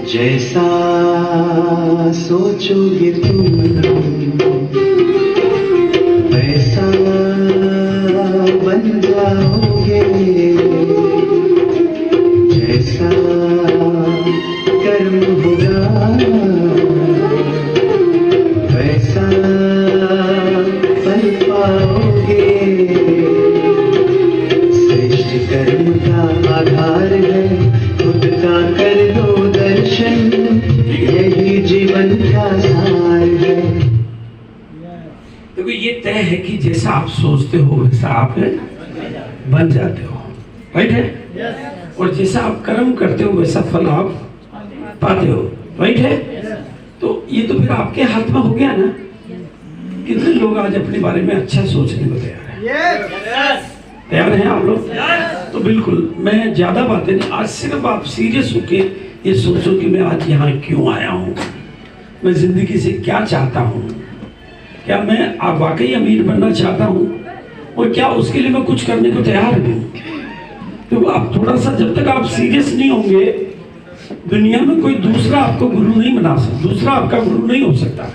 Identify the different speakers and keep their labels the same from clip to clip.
Speaker 1: जैसा सोचोगे तुम वैसा बन जाओगे, जैसा कर्म होगा वैसा बन पाओगे। श्रेष्ठ कर्म का आधार है खुद का कर दो दर्शन, यही जीवन का सार है।
Speaker 2: देखो ये तय है कि जैसा आप सोचते हो वैसा आप बन जाते हो, राइट है? और जैसा आप कर्म करते हो वैसा फल आप पाते हो, राइट है? तो ये तो फिर आपके हाथ में हो गया ना। कितने लोग आज अपने बारे में अच्छा सोचने को तैयार है? तैयार हैं आप लोग? तो बिल्कुल, मैं ज्यादा बातें नहीं, आज सिर्फ आप सीरियस होके ये सोचो कि मैं आज यहाँ क्यों आया हूँ, मैं जिंदगी से क्या चाहता हूँ, क्या मैं आप वाकई अमीर बनना चाहता हूँ और क्या उसके लिए मैं कुछ करने को तैयार हूँ। तो आप थोड़ा सा, जब तक आप सीरियस नहीं होंगे, दुनिया में कोई दूसरा आपको गुरु नहीं बना सकता, दूसरा आपका गुरु नहीं हो सकता।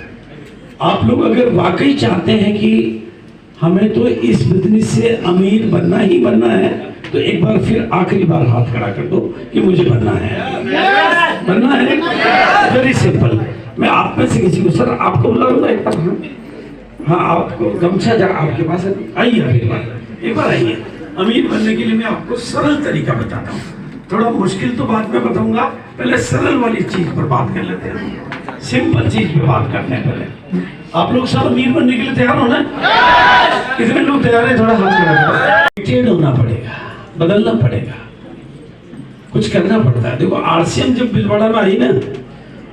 Speaker 2: आप लोग अगर वाकई चाहते हैं कि हमें तो इस बिजनेस से अमीर बनना ही बनना है, तो एक बार फिर आखिरी बार हाथ खड़ा कर दो कि मुझे बनना है। बनना है, वेरी सिंपल। मैं आप में से किसी को, सर आपको बुलाऊंगा एक बार। हाँ, आपको गमछा जा आपके पास है, आइए एक बार आइए। अमीर बनने के लिए मैं आपको सरल तरीका बताता हूँ, थोड़ा मुश्किल तो बाद में बताऊंगा, पहले सरल वाली चीज पर बात कर लेते हैं, सिंपल चीज पे बात करते हैं। पहले आप लोग सब अमीर बनने के लिए तैयार हो ना? कितने लोग तैयार हैं? थोड़ा हाथ खड़ा करो। होना पड़ेगा, बदलना पड़ेगा, कुछ करना पड़ता है। देखो आरसीएम जब भीलवाड़ा में आई ना,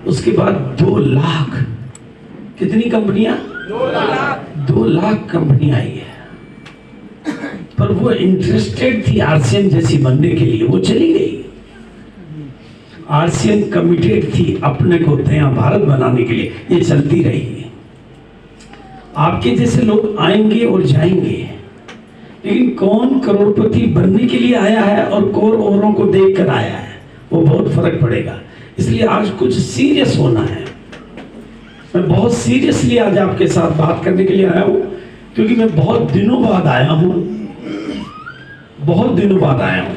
Speaker 2: उसके बाद 2 लाख, कितनी कंपनियां? 2 लाख कंपनियां आई है। पर वो इंटरेस्टेड थी आरसीएम जैसी बनने के लिए, वो चली गई। आरसीएम कमिटेड थी अपने को नया भारत बनाने के लिए, ये चलती रही। आपके जैसे लोग आएंगे और जाएंगे, लेकिन कौन करोड़पति बनने के लिए आया है और कौन औरों को देखकर आया है, वो बहुत फर्क पड़ेगा। इसलिए आज कुछ सीरियस होना है। मैं बहुत सीरियसली आज आपके साथ बात करने के लिए आया हूं, क्योंकि मैं बहुत दिनों बाद आया हूं, बहुत दिनों बाद आया हूं।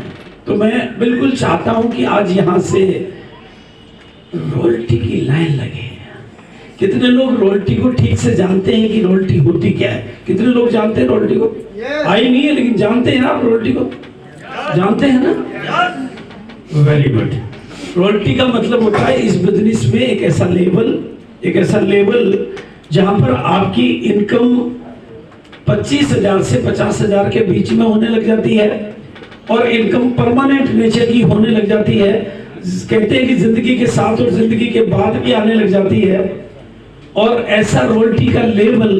Speaker 2: तो मैं बिल्कुल चाहता हूं कि आज यहां से रॉयल्टी की लाइन लगे। कितने लोग रॉयल्टी को ठीक से जानते हैं कि रॉयल्टी होती क्या है? कितने लोग जानते हैं रॉयल्टी को? आई नहीं है, लेकिन जानते हैं आप रॉयल्टी को? जानते हैं ना? Very good. रॉयल्टी का मतलब होता है इस बिजनेस में एक ऐसा लेवल जहां पर आपकी इनकम 25,000 से 50,000 के बीच में होने लग जाती है और इनकम परमानेंट नेचर की होने लग जाती है। कहते हैं कि जिंदगी के साथ और जिंदगी के बाद भी आने लग जाती है। और ऐसा रॉयल्टी का लेवल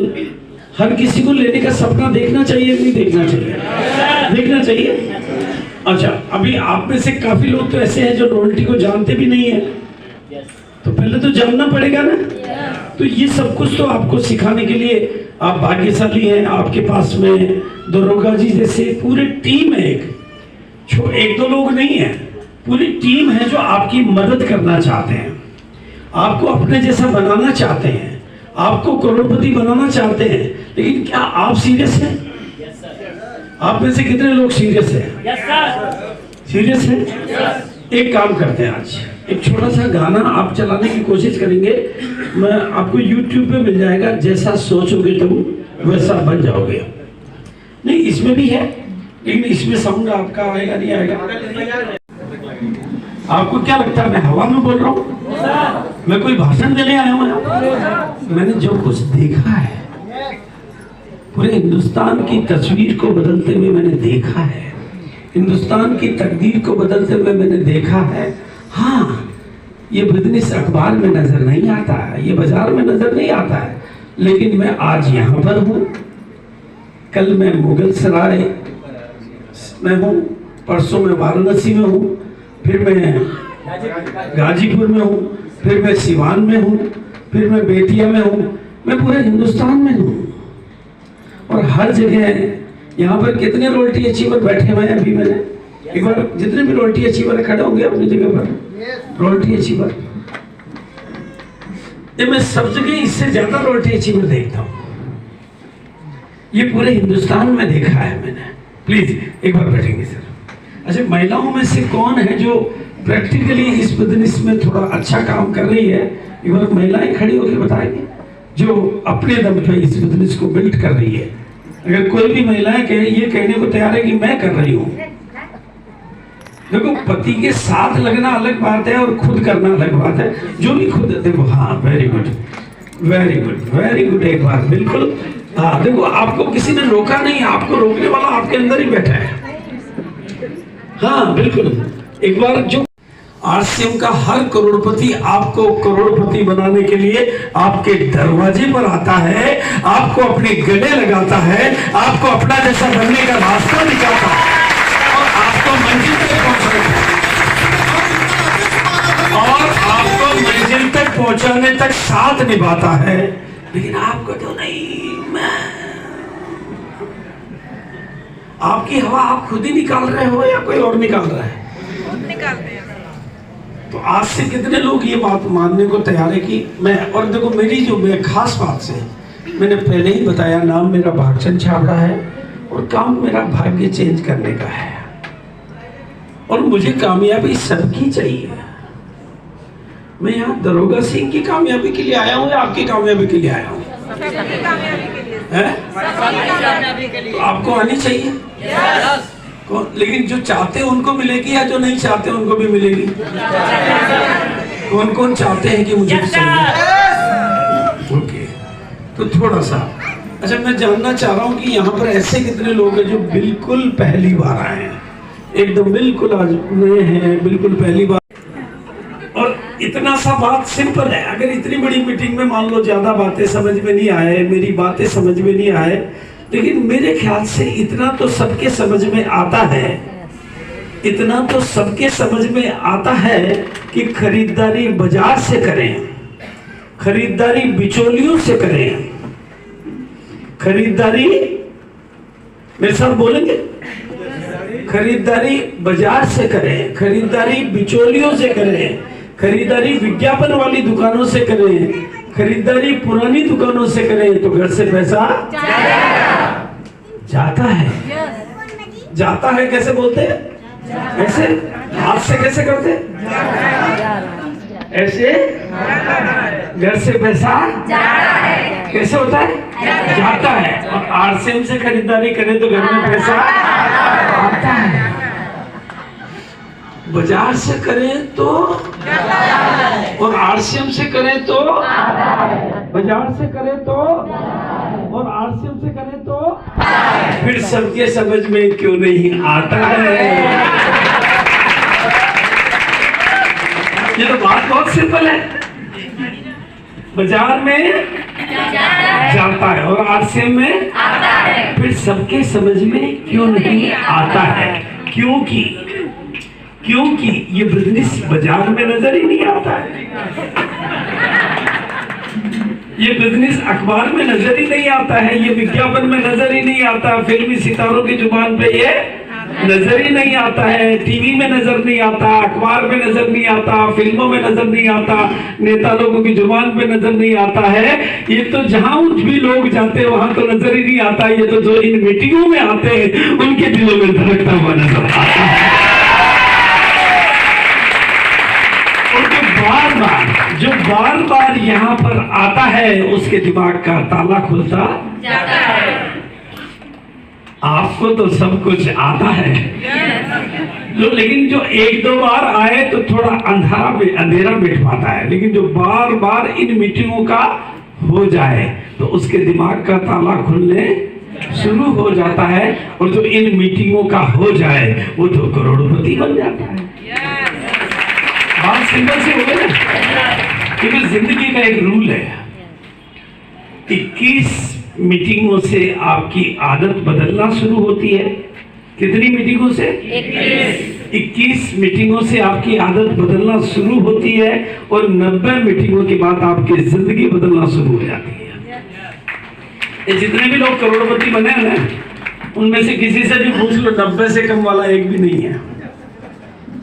Speaker 2: हर किसी को लेने का सपना देखना चाहिए, नहीं देखना चाहिए? देखना चाहिए। अच्छा, अभी आप में से काफी लोग तो ऐसे हैं जो रॉयल्टी को जानते भी नहीं है, तो पहले तो जानना पड़ेगा ना। तो ये सब कुछ तो आपको सिखाने के लिए आप भाग्यशाली हैं, आपके पास में दरोगा जी जैसे पूरी टीम है। एक दो लोग नहीं है, पूरी टीम है जो आपकी मदद करना चाहते हैं, आपको अपने जैसा बनाना चाहते हैं, आपको करोड़पति बनाना चाहते हैं। लेकिन क्या आप सीरियस हैं? आप में से कितने लोग सीरियस हैं? सीरियस हैं? एक काम करते हैं, आज एक छोटा सा गाना आप चलाने की कोशिश करेंगे। मैं आपको YouTube पे मिल जाएगा, जैसा सोचोगे तुम वैसा बन जाओगे। नहीं, इसमें भी है, लेकिन इसमें साउंड आपका आएगा नहीं आएगा? आपको क्या लगता है मैं हवा में बोल रहा हूँ? मैं कोई भाषण देने आया हूँ? मैंने जो कुछ देखा है, पूरे हिंदुस्तान की तस्वीर को बदलते हुए मैंने देखा है, हिंदुस्तान की तकदीर को बदलते हुए मैंने देखा है। हाँ, ये बिजनेस अखबार में नजर नहीं आता है, ये बाजार में नजर नहीं आता है, लेकिन मैं आज यहाँ पर हूँ, कल मैं मुगल सराय में हूँ, परसों मैं वाराणसी में हूँ, फिर मैं गाजीपुर में हूँ, फिर मैं सिवान में हूँ, फिर मैं बेतिया में हूँ, मैं पूरे हिंदुस्तान में हूँ। और हर जगह यहाँ पर कितने रॉयल्टी अचीवर बैठे हुए हैं? अभी मैंने एक बार जितने भी रॉयल्टी अचीवर खड़े होंगे अपनी जगह पर, रॉयल्टी अचीवर ये मैं सब जगह इससे ज्यादा रॉयल्टी अचीवर देखता हूँ, ये पूरे हिंदुस्तान में देखा है मैंने। प्लीज एक बार बैठेंगे सर। अच्छा, महिलाओं में से कौन है जो प्रैक्टिकली इस बिजनेस में थोड़ा अच्छा काम कर रही है? एक बार महिलाएं खड़ी होकर बताएंगे जो अपने दम पे इस बिजनेस को बिल्ड कर रही है। अगर कोई भी महिलाएं ये कहने को तैयार है कि मैं कर रही हूँ। देखो, पति के साथ लगना अलग बात है और खुद करना अलग बात है। जो भी खुद, देखो, हाँ, very good, very good, very good. एक बार बिल्कुल, हाँ, देखो, आपको किसी ने रोका नहीं, आपको रोकने वाला आपके अंदर ही बैठा है। हाँ बिल्कुल। एक बार जो आरसीएम का हर करोड़पति आपको करोड़पति बनाने के लिए आपके दरवाजे पर आता है, आपको अपने गले लगाता है, आपको अपना जैसा बनने का रास्ता दिखाता है और आपको मंजिल तक पहुंचाता है और आपको मंजिल तक पहुंचाने तक साथ निभाता है। लेकिन आपको तो नहीं, आपकी हवा आप खुद ही निकाल रहे हो या कोई और निकाल रहा है?
Speaker 3: निकालते हैं।
Speaker 2: तो आज से कितने लोग ये बात मानने को तैयार है कि मैं, और देखो मेरी जो खास बात से मैंने पहले ही बताया, नाम मेरा भागचंद छाबड़ा है और काम मेरा भाग्य चेंज करने का है और मुझे कामयाबी सबकी चाहिए। मैं यहाँ दरोगा सिंह की कामयाबी के लिए आया हूँ या आपकी कामयाबी के लिए आया हूँ? तो आपको आनी चाहिए। लेकिन जो चाहते हैं उनको मिलेगी या जो नहीं चाहते उनको भी मिलेगी? कौन कौन चाहते हैं कि मुझे ओके, तो थोड़ा सा, अच्छा, मैं जानना चाह रहा हूँ कि यहाँ पर ऐसे कितने लोग हैं जो बिल्कुल पहली बार आए हैं, एकदम बिल्कुल आज नए हैं, बिल्कुल पहली बार। और इतना सा बात सिंपल है। अगर इतनी बड़ी मीटिंग में मान लो ज्यादा बातें समझ में नहीं आए, मेरी बातें समझ में नहीं आए, लेकिन मेरे ख्याल से इतना तो सबके समझ में आता है, इतना तो सबके समझ में आता है कि खरीदारी बाजार से करें, खरीदारी बिचौलियों से करें, खरीदारी, मेरे साथ बोलेंगे, खरीदारी बाजार से करें, खरीदारी बिचौलियों से करें, खरीदारी विज्ञापन वाली दुकानों से करें, खरीदारी पुरानी दुकानों से करें तो घर से पैसा जाता है। जाता है कैसे बोलते हैं? ऐसे हाथ से कैसे करते? ऐसे घर से पैसा कैसे होता है? जाता है। और आरसीएम से खरीदारी करें तो घर में पैसा आता है। बाजार से करें तो और आरसीएम से करें तो, बाजार से करें तो और आरसीएम से करें तो फिर सबके समझ में क्यों नहीं आता है? ये तो बात बहुत सिंपल है। बाजार में जाता है और आरसीएम में आता है, फिर सबके समझ में क्यों नहीं आता है? क्योंकि ये बिजनेस बाजार में नजर ही नहीं आता है, ये बिजनेस अखबार में नजर ही नहीं आता है, ये विज्ञापन में नजर ही नहीं आता, फिल्मी सितारों की जुबान पे ये नजर ही नहीं आता है, टीवी में नजर नहीं आता, अखबार में नजर नहीं आता, फिल्मों में नजर नहीं आता, नेता लोगों की जुबान पे नजर नहीं आता है। ये तो जहां भी लोग जाते हैं वहां तो नजर ही नहीं आता। ये तो जो इन मीटिंगों में आते हैं उनके दिलों में धड़कता हुआ नजर आता है। जो बार बार यहाँ पर आता है उसके दिमाग का ताला खुलता जाता है। आपको तो सब कुछ आता है, लेकिन जो एक दो बार आए तो थोड़ा अंधेरा बैठ पाता है, लेकिन जो बार बार इन मीटिंगों का हो जाए तो उसके दिमाग का ताला खुलने शुरू हो जाता है और जो इन मीटिंगों का हो जाए वो तो करोड़पति बन जाता है। बात सिंपल से हो गई ना, क्योंकि जिंदगी का एक रूल है, 21 मीटिंगों से आपकी आदत बदलना शुरू होती है। कितनी मीटिंगों से? 21 मीटिंगों से आपकी आदत बदलना शुरू होती है और 90 मीटिंगों के बाद आपकी जिंदगी बदलना शुरू हो जाती है। ये जितने भी लोग करोड़पति बने हैं ना, उनमें से किसी से भी पूछ लो, 90 से कम वाला एक भी नहीं है।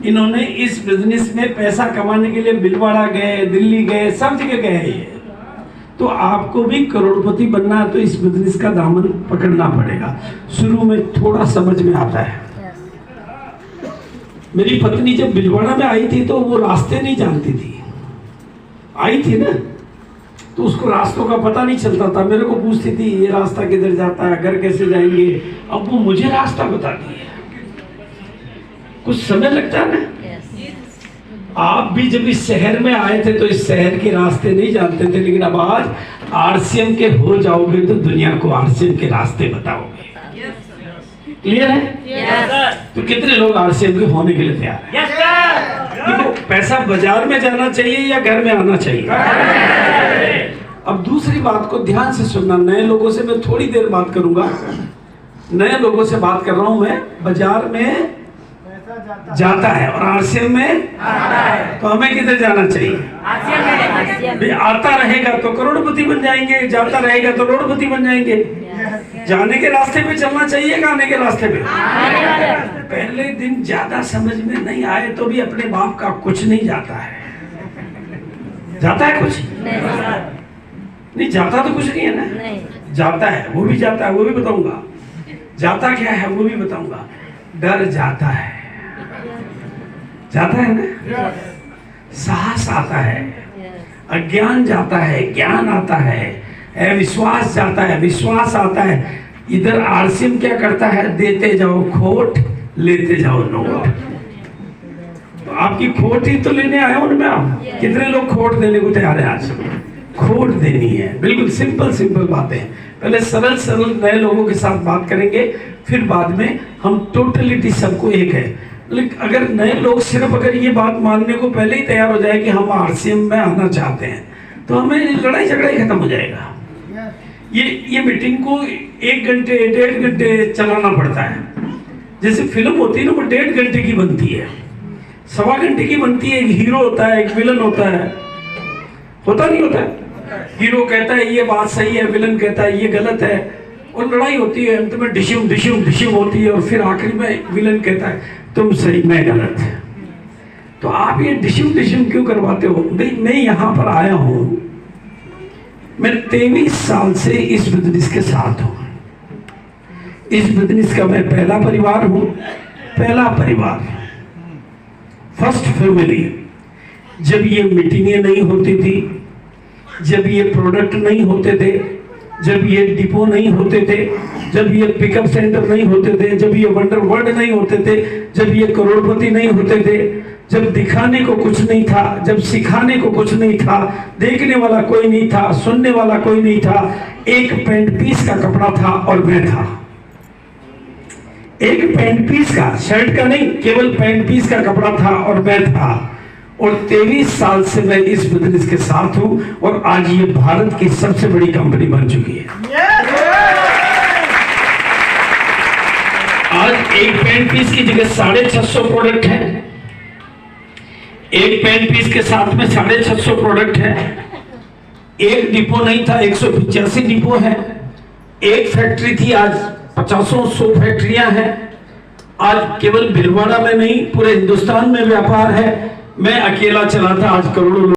Speaker 2: इन्होंने इस बिजनेस में पैसा कमाने के लिए बिलवाड़ा गए, दिल्ली गए, सब जगह गए। तो आपको भी करोड़पति बनना है तो इस बिजनेस का दामन पकड़ना पड़ेगा। शुरू में थोड़ा समझ में आता है। मेरी पत्नी जब भिलवाड़ा में आई थी तो वो रास्ते नहीं जानती थी, आई थी ना, तो उसको रास्तों का पता नहीं चलता था। मेरे को पूछती थी ये रास्ता किधर जाता है, घर कैसे जाएंगे। अब वो मुझे रास्ता बताती है। कुछ समय लगता है ना। आप भी जब इस शहर में आए थे तो इस शहर के रास्ते नहीं जानते थे, लेकिन अब आज आरसीएम के हो जाओगे तो दुनिया को आरसीएम के रास्ते बताओगे। क्लियर है? तो कितने लोग आरसीएम के होने के लिए तैयार हैं? देखो, पैसा बाजार में जाना चाहिए या घर में आना चाहिए? अब दूसरी बात को ध्यान से सुनना। नए लोगों से मैं थोड़ी देर बात करूंगा। नए लोगों से बात कर रहा हूं मैं। बाजार में जाता है और आरसीएम में आता है, तो हमें किधर जाना चाहिए? आरसीएम। आता रहेगा तो करोड़पति बन जाएंगे, जाता रहेगा तो करोड़पति बन जाएंगे। जाने के रास्ते पे चलना चाहिए कि आने के रास्ते पे? पहले दिन ज्यादा समझ में नहीं आए तो भी अपने बाप का कुछ नहीं जाता है। जाता है कुछ? नहीं जाता तो कुछ नहीं है ना। जाता है, वो भी जाता है, वो भी बताऊंगा। जाता क्या है वो भी बताऊंगा। डर जाता है, जाता है ना। साहस आता है, अज्ञान जाता है, ज्ञान आता है, विश्वास जाता है, विश्वास आता है। इधर आरसीएम क्या करता है? देते जाओ खोट, लेते जाओ नोट। तो आपकी खोट ही तो लेने आए हो ना। आप कितने लोग खोट देने को तैयार है? आज खोट देनी है। बिल्कुल सिंपल सिंपल बातें। पहले सरल सरल नए लोगों के साथ बात करेंगे, फिर बाद में हम टोटलिटी सबको एक है। लेकिन अगर नए लोग सिर्फ अगर ये बात मानने को पहले ही तैयार हो जाए कि हम आरसीएम में आना चाहते हैं तो हमें लड़ाई झगड़ा ही खत्म हो जाएगा। ये मीटिंग को 1 घंटे 1.5 घंटे चलाना पड़ता है। जैसे फिल्म होती है ना, वो 1.5 घंटे की बनती है, 1.25 घंटे की बनती है। एक हीरो होता है, एक विलन होता है, होता नहीं होता है? हीरो कहता है ये बात सही है, विलन कहता है ये गलत है, और लड़ाई होती है। अंत में डिशुम डिशुम डिशुम होती है और फिर आखिरी में विलन कहता है तुम सही मैं गलत। तो आप ये डिशुम डिशुम क्यों करवाते हो? मैं यहाँ पर आया हूँ, मैं 23 साल से इस बिजनेस के साथ हूँ। इस बिजनेस का मैं पहला परिवार हूँ, पहला परिवार, फर्स्ट फैमिली। जब ये मीटिंगें नहीं होती थी, जब ये प्रोडक्ट नहीं होते थे, जब ये डिपो नहीं होते थे, जब ये पिकअप सेंटर नहीं होते थे, जब ये वंडर वर्ल्ड नहीं होते थे, जब ये करोड़पति नहीं होते थे, जब दिखाने को कुछ नहीं था, जब सिखाने को कुछ नहीं था, देखने वाला कोई नहीं था, सुनने वाला कोई नहीं था, एक पैंट पीस का कपड़ा था और मैं था। एक पैंट पीस का, शर्ट का नहीं, केवल पैंट पीस का कपड़ा था और मैं था। और 23 साल से मैं इस बिजनेस के साथ हूं और आज ये भारत की सबसे बड़ी कंपनी बन चुकी है। आज एक पैंट पीस की जगह 650 प्रोडक्ट है। एक पैंट पीस के साथ में 650 प्रोडक्ट है। एक डिपो नहीं था, 185 डिपो है। एक फैक्ट्री थी, आज 50-100 फैक्ट्रियां हैं। आज केवल भिलवाड़ा में नहीं, पूरे हिंदुस्तान में व्यापार है। मैं अकेला चलाता, आज करोड़ों